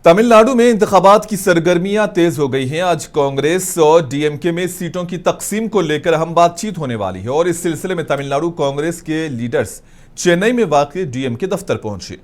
तमिलनाडु में इंतखाबात की सरगर्मियां तेज हो गई हैं। आज कांग्रेस और डीएमके में सीटों की तकसीम को लेकर अहम बातचीत होने वाली है और इस सिलसिले में तमिलनाडु कांग्रेस के लीडर्स चेन्नई में वाक़ डीएमके दफ्तर पहुंचे।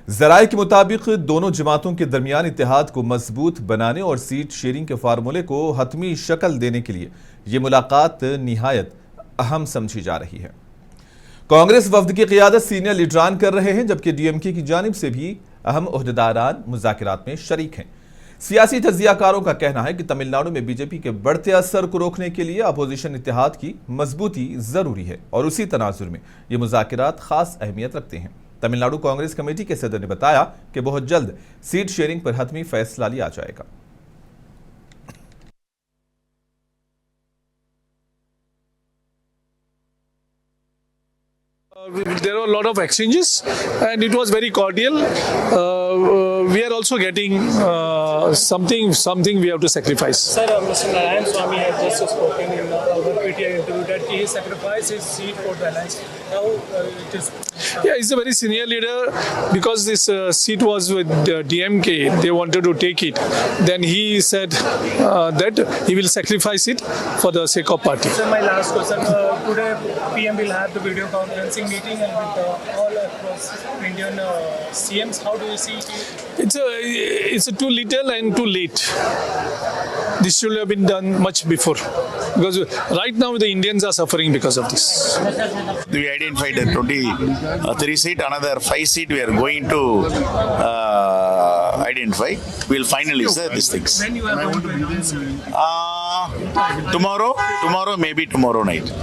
जराये के मुताबिक दोनों जमातों के दरमियान इत्तेहाद को मजबूत बनाने और सीट शेयरिंग के फार्मूले को हतमी शक्ल देने के लिए ये मुलाकात निहायत अहम समझी जा रही है। कांग्रेस वफ्द की क़ियादत सीनियर लीडरान कर रहे हैं, जबकि डीएमके की जानिब से भी अहम ओहदेदारान मुज़ाकिरात में शरीक हैं। सियासी तज्जियाकारों का कहना है कि तमिलनाडु में बीजेपी के बढ़ते असर को रोकने के लिए अपोजिशन इत्तेहाद की मजबूती जरूरी है और उसी तनाजुर में ये मुज़ाकिरात खास अहमियत रखते हैं। तमिलनाडु कांग्रेस कमेटी के सदर ने बताया कि बहुत जल्द सीट शेयरिंग पर हतमी फैसला लिया जाएगा। There were a lot of exchanges and it was very cordial. We are also getting something we have to sacrifice. Sir, Mr. Narayan Swamy has just spoken in our PTI interview that he sacrificed his seat for the alliance. Now it is. Yeah, he's a very senior leader. Because this seat was with DMK, they wanted to take it. Then he said that he will sacrifice it for the sake of party. Sir, my last question. Today PM will have the video conferencing meeting and with all across Indian CMs. How do you see it? It's too little and too late. This should have been done much before, because right now the Indians are suffering because of this. We identified a 23 seat, another 5 seat we are going to identify. We will finalize these things. When you are going to announce? Tomorrow, maybe tomorrow night.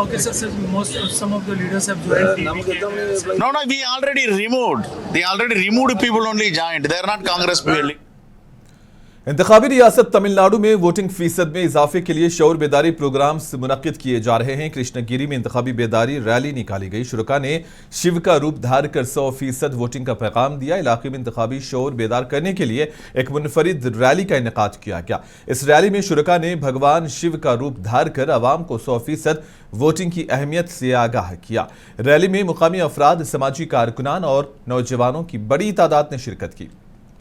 Okay, sir. Some of the leaders have joined DMK. No, we already removed. They already removed people only joined. They are not Congress people. इंतखाबी रियासत तमिलनाडु में voting फीसद में इजाफे के लिए शऊर बेदारी programmes मुनक्किद किए जा रहे हैं। कृष्णगिरी में इंतखाबी बेदारी रैली निकाली गई। शुरका ने शिव का रूप धार कर 100% वोटिंग का पैगाम दिया। इलाके में इंतखाबी शऊर बेदार करने के लिए एक मुनफरिद रैली का इनेकाद किया गया। इस रैली में शुरका ने भगवान शिव का रूप धार कर अवाम को 100% वोटिंग की अहमियत से आगाह किया। रैली में मुकामी अफराद, समाजी कारकुनान और नौजवानों की बड़ी तादाद ने शिरकत की।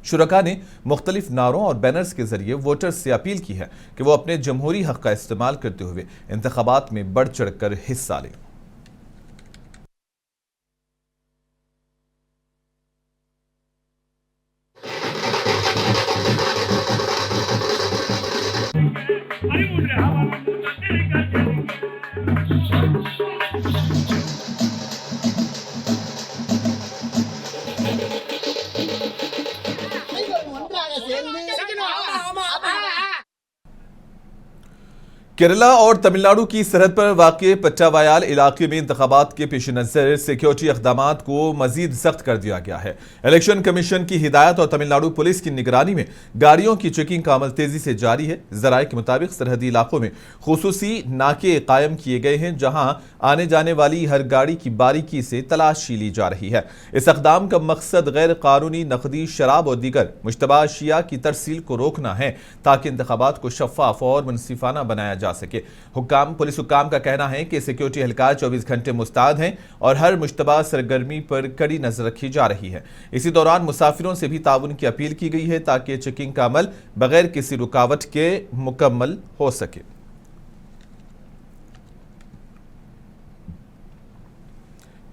शुरका ने मुख्तलिफ नारों और बैनर्स के जरिए वोटर्स से अपील की है कि वो अपने जमहूरी हक का इस्तेमाल करते हुए इंतखाबात में बढ़ चढ़कर हिस्सा लें। केरला और तमिलनाडु की सरहद पर वाक़े पट्टावायाल इलाके में इंतखाबात के पेश नज़र सिक्योरिटी इक़दामात को मजीद सख्त कर दिया गया है। इलेक्शन कमीशन की हिदायत और तमिलनाडु पुलिस की निगरानी में गाड़ियों की चेकिंग का अमल तेजी से जारी है। ज़राए के मुताबिक सरहदी इलाकों में खुसूसी नाके कायम किए गए हैं, जहां आने जाने वाली हर गाड़ी की बारीकी से तलाशी ली जा रही है। इस इक़दाम का मकसद गैर कानूनी नकदी, शराब और दीगर मुश्तबा अशिया की तरसील को रोकना है, ताकि इंतखाबात को शफाफ और मुनसिफाना बनाया जा सके। पुलिस हुक्काम का कहना है कि सिक्योरिटी एहलकार 24 घंटे मुस्तैद हैं और हर मुश्तबा सरगर्मी पर कड़ी नजर रखी जा रही है। इसी दौरान मुसाफिरों से भी ताउन की अपील की गई है, ताकि चेकिंग का अमल बगैर किसी रुकावट के मुकम्मल हो सके।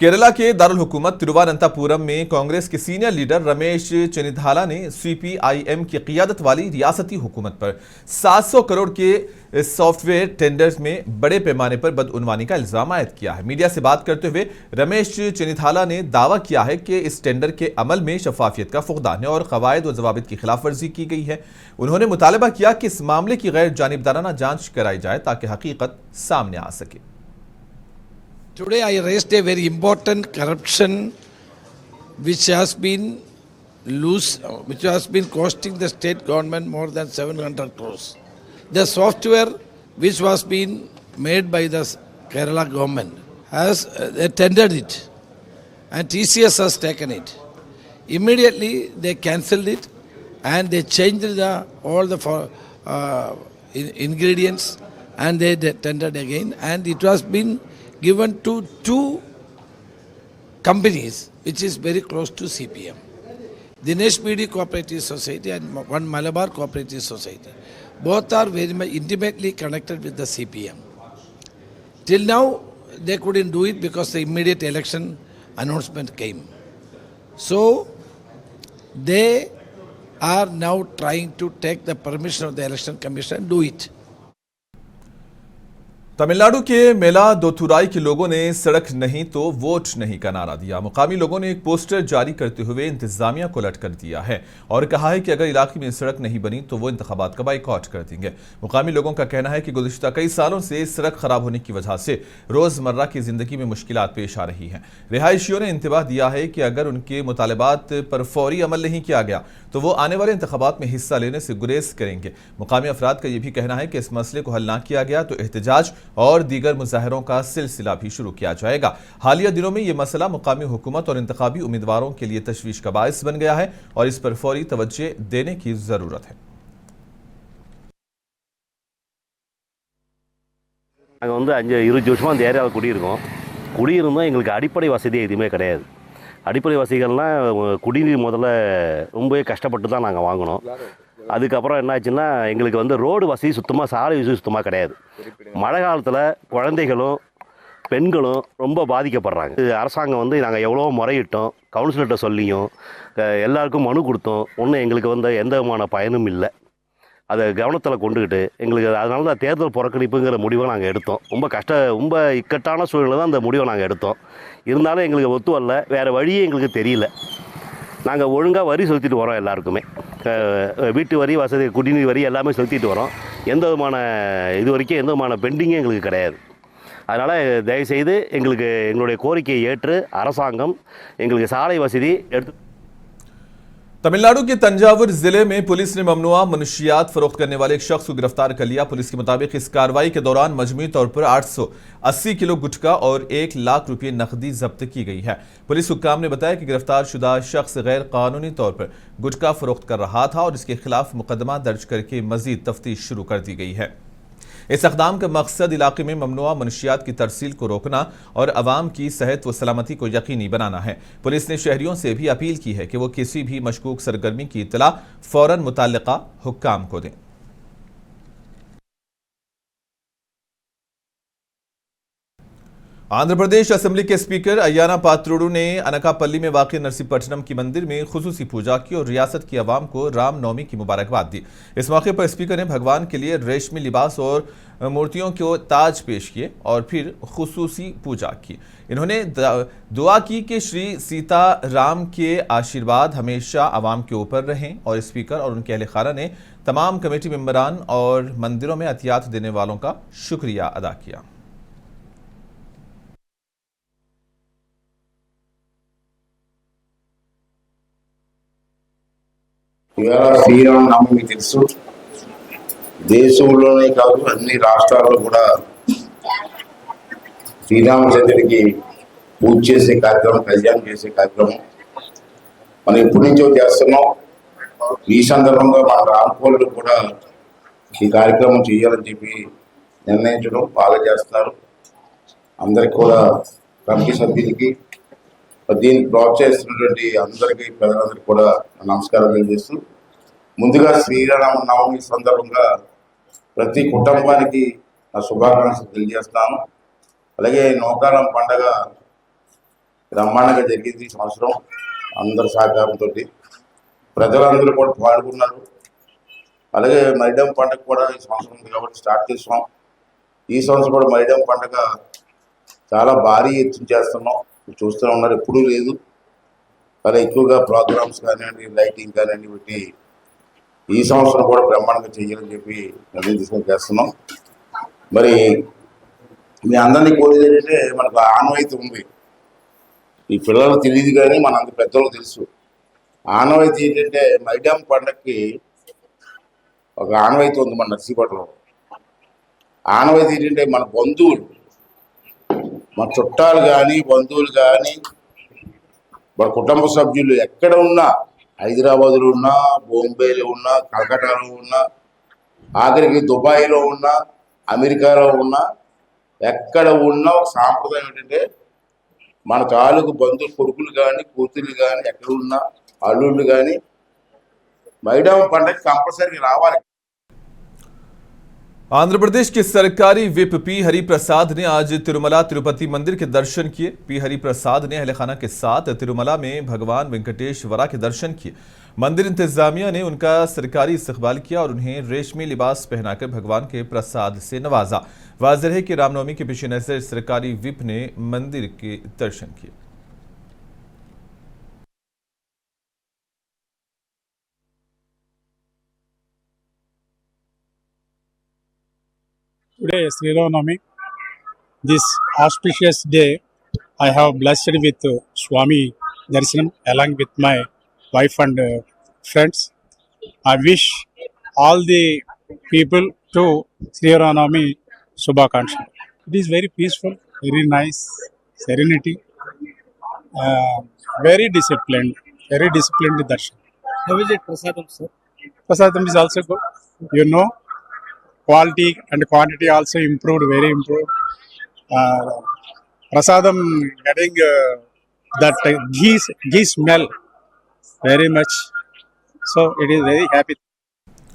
केरला के दारुल हुकूमत तिरुवनंतपुरम में कांग्रेस के सीनियर लीडर रमेश चेन्निथाला ने सीपीआईएम की क़ियादत वाली रियासती हुकूमत पर 700 करोड़ के सॉफ्टवेयर टेंडर्स में बड़े पैमाने पर बदउनवानी का इल्जाम आयद किया है। मीडिया से बात करते हुए रमेश चेन्निथाला ने दावा किया है कि इस टेंडर के अमल में शफाफियत का फुक़दान है और क़वायद व ज़वाबित की खिलाफ वर्जी की गई है। उन्होंने मुतालबा किया कि इस मामले की गैर जानिबदाराना जांच कराई जाए, ताकि हकीकत सामने आ सके। Today I raised a very important corruption which has been costing the state government more than 700 crores. The software which was being made by the Kerala government has tendered it, and TCS has taken it. Immediately they cancelled it and they changed all the ingredients, and they tendered again, and it was been given to 2 companies which is very close to CPM. Dinesh Bidi Cooperative Society and one Malabar Cooperative Society. Both are very much intimately connected with the CPM. Till now, they couldn't do it because the immediate election announcement came. So, they are now trying to take the permission of the Election Commission and do it. Tamil Nadu के मेला दोथुराई के लोगों ने सड़क नहीं तो vote नहीं का नारा दिया। मुकामी लोगों ने एक पोस्टर जारी करते हुए इंतजामिया को अलर्ट कर दिया है और कहा है कि अगर इलाके में सड़क नहीं बनी तो वो इंतखाबात का बाइकआउट कर देंगे। मुकामी लोगों का कहना है कि गुज़िश्ता कई सालों से सड़क खराब होने की वजह से रोजमर्रा की जिंदगी में मुश्किलात पेश आ रही हैं। रिहायशियों ने इंतबाह दिया है कि अगर उनके मुतालबात पर फौरी अमल नहीं किया गया तो वो आने वाले इंतखाबात में हिस्सा लेने से गुरेज करेंगे। मुकामी अफराद का यह भी कहना है कि इस मसले को हल ना किया गया तो एहतजाज और दीगर मुजाहरों का सिलसिला भी शुरू किया जाएगा। हालिया दिनों में यह मसला मुकामी हुकूमत और इंतखाबी उम्मीदवारों के लिए तशवीश का बायस बन गया है और इस पर फौरी तवज्जो देने की जरूरत है। நாங்கள் வந்து 20 வருஷமாக அந்த ஏரியாவில் குடியிருந்தோம். எங்களுக்கு அடிப்படை வசதி எதுவுமே கிடையாது. அடிப்படை வசதிகள்னால் குடிநீர் முதல்ல ரொம்பவே கஷ்டப்பட்டு தான் நாங்கள் வாங்கினோம். அதுக்கப்புறம் என்னாச்சுன்னா எங்களுக்கு வந்து ரோடு வசதி சுத்தமாக, சாலை வசதி சுத்தமாக கிடையாது. மழை காலத்தில் குழந்தைகளும் பெண்களும் ரொம்ப பாதிக்கப்படுறாங்க. அரசாங்கம் வந்து நாங்கள் எவ்வளோ முறையிட்டோம், கவுன்சிலர்கிட்ட சொல்லியும் எல்லாருக்கும் மனு கொடுத்தோம். ஒன்றும் எங்களுக்கு வந்து எந்த விதமான பயனும் இல்லை. அதை கவனத்தில் கொண்டுக்கிட்டு எங்களுக்கு அதனால தான் தேர்தல் புறக்கணிப்புங்கிற முடிவை நாங்கள் எடுத்தோம். ரொம்ப இக்கட்டான சூழ்நிலை தான் அந்த முடிவை நாங்கள் எடுத்தோம். இருந்தாலும் எங்களுக்கு ஒத்து வரல, வேறு வழியே எங்களுக்கு தெரியல. நாங்கள் ஒழுங்காக வரி செலுத்திட்டு வரோம். எல்லாருக்குமே வீட்டு வரி, வசதி, குடிநீர் வரி எல்லாமே செலுத்திட்டு வரோம். எந்த விதமான இது வரைக்கும் எந்த விதமான பெண்டிங்கே எங்களுக்கு கிடையாது. அதனால் தயவுசெய்து எங்களுடைய கோரிக்கையை ஏற்று அரசாங்கம் எங்களுக்கு சாலை வசதி எடுத்து। तमिलनाडु के तंजावुर जिले में पुलिस ने ममनुआ मनशियात फरोख्त करने वाले एक शख्स को गिरफ्तार कर लिया। पुलिस के मुताबिक इस कार्रवाई के दौरान मजमूई तौर पर 880 किलो गुटखा और 1 लाख रुपये नकदी जब्त की गई है। पुलिस हुक्काम ने बताया कि गिरफ्तार शुदा शख्स गैर कानूनी तौर पर गुटखा फरोख्त कर रहा था और इसके खिलाफ मुकदमा दर्ज करके मजीद तफ्तीश शुरू कर दी गई है। इस इक़दाम का मकसद इलाके में ममनुआ मनशियात की तरसील को रोकना और अवाम की सेहत व सलामती को यकीनी बनाना है। पुलिस ने शहरियों से भी अपील की है कि वो किसी भी मशकूक सरगर्मी की इत्तला फौरन मुतल्लिका हुक्काम को दें। आंध्र प्रदेश असेंबली के स्पीकर अय्याना पात्रोडू ने अनकापल्ली में वाक़ नरसीपट्टनम की मंदिर में खुसूसी पूजा की और रियासत की आवाम को रामनवमी की मुबारकबाद दी। इस मौके पर स्पीकर ने भगवान के लिए रेशमी लिबास और मूर्तियों को ताज पेश किए और फिर खुसूसी पूजा की। इन्होंने दुआ की कि श्री सीता राम के आशीर्वाद हमेशा आवाम के ऊपर रहें और स्पीकर और उनके अहल खाना ने तमाम कमेटी मेंबरान और मंदिरों में अतियात देने वालों का शुक्रिया अदा किया। ఇవాళ శ్రీరామనవమి తెలుసు, దేశంలోనే కాదు అన్ని రాష్ట్రాల్లో కూడా శ్రీరామచంద్రుడికి పూజ చేసే కార్యక్రమం, కళ్యాణం చేసే కార్యక్రమం మనం ఎప్పటి నుంచో చేస్తున్నాం. ఈ సందర్భంగా మన రామకోళ్ళు కూడా ఈ కార్యక్రమం చేయాలని చెప్పి నిర్ణయించడం బాగా చేస్తున్నారు. అందరికి కూడా కమిటీ సభ్యులకి దీన్ని ప్రోత్సహిస్తున్నటువంటి అందరికీ, ప్రజలందరికీ కూడా నమస్కారం తెలియజేస్తూ, ముందుగా శ్రీరామనవమి సందర్భంగా ప్రతి కుటుంబానికి నా శుభాకాంక్షలు తెలియజేస్తాను. అలాగే నూకాలం పండగ బ్రహ్మాండంగా జరిగింది ఈ సంవత్సరం. అందరి సహకారంతో ప్రజలందరూ కూడా పాల్గొన్నారు. అలాగే మైడం పండుగ కూడా ఈ సంవత్సరం ఉంది కాబట్టి స్టార్ట్ చేసాం. ఈ సంవత్సరం కూడా మైడం పండుగ చాలా భారీ ఎత్తున చేస్తున్నాం. చూస్తూనే ఉన్నారు, ఎప్పుడూ లేదు. చాలా ఎక్కువగా ప్రోగ్రామ్స్ కానివ్వండి, లైటింగ్ కానివ్వండి పెట్టి ఈ సంవత్సరం కూడా బ్రహ్మాండంగా చేయాలని చెప్పి నిర్ణయం తీసుకొని చేస్తున్నాం. మరి మీ అందరినీ కోరేది ఏంటంటే, మనకు ఆనవాయితీ ఉంది. ఈ పిల్లలకు తెలియదు కానీ మన అంత పెద్దలకు తెలుసు. ఆనవాయితీ ఏంటంటే, మైడాం పండగకి ఒక ఆనవాయితీ ఉంది మన నర్సీపట్నంలో. ఆనవాయితీ ఏంటంటే, మన బంధువులు, మన చుట్టాలు కానీ, బంధువులు కానీ, మన కుటుంబ సభ్యులు ఎక్కడ ఉన్నా, హైదరాబాద్లో ఉన్నా, బొంబేలో ఉన్నా, కలకటాలో ఉన్నా, ఆఖరికి దుబాయ్లో ఉన్నా, అమెరికాలో ఉన్నా, ఎక్కడ ఉన్నా ఒక సాంప్రదాయం ఏంటంటే, మన తాలూకు బంధువులు కొడుకులు కానీ, కూతుర్లు కానీ ఎక్కడ ఉన్నా అల్లుళ్ళు కానీ మైడమ్మ పండగ కంపల్సరీ రావాలి. आंध्र प्रदेश के सरकारी विप पी हरि प्रसाद ने आज तिरुमला तिरुपति मंदिर के दर्शन किए। पी हरि प्रसाद ने अहले खाना के साथ तिरुमला में भगवान वेंकटेश्वरा के दर्शन किए। मंदिर इंतजामिया ने उनका सरकारी इस्तकबाल किया और उन्हें रेशमी लिबास पहनाकर भगवान के प्रसाद से नवाजा। वाज़ेह है कि रामनवमी के पेश नज़र सरकारी विप ने मंदिर के दर्शन किए। Today is Sri Ramanavami. This auspicious day, I have blessed with Swami Darshanam along with my wife and friends. I wish all the people to Sri Ramanavami Shubhakanksha. It is very peaceful, very nice, serenity, very disciplined darshan. How is it, Prasadam, sir? Prasadam is also good. You know, quality and quantity also improved, very improved. Prasadam getting that ghee smell very much. So it is very happy.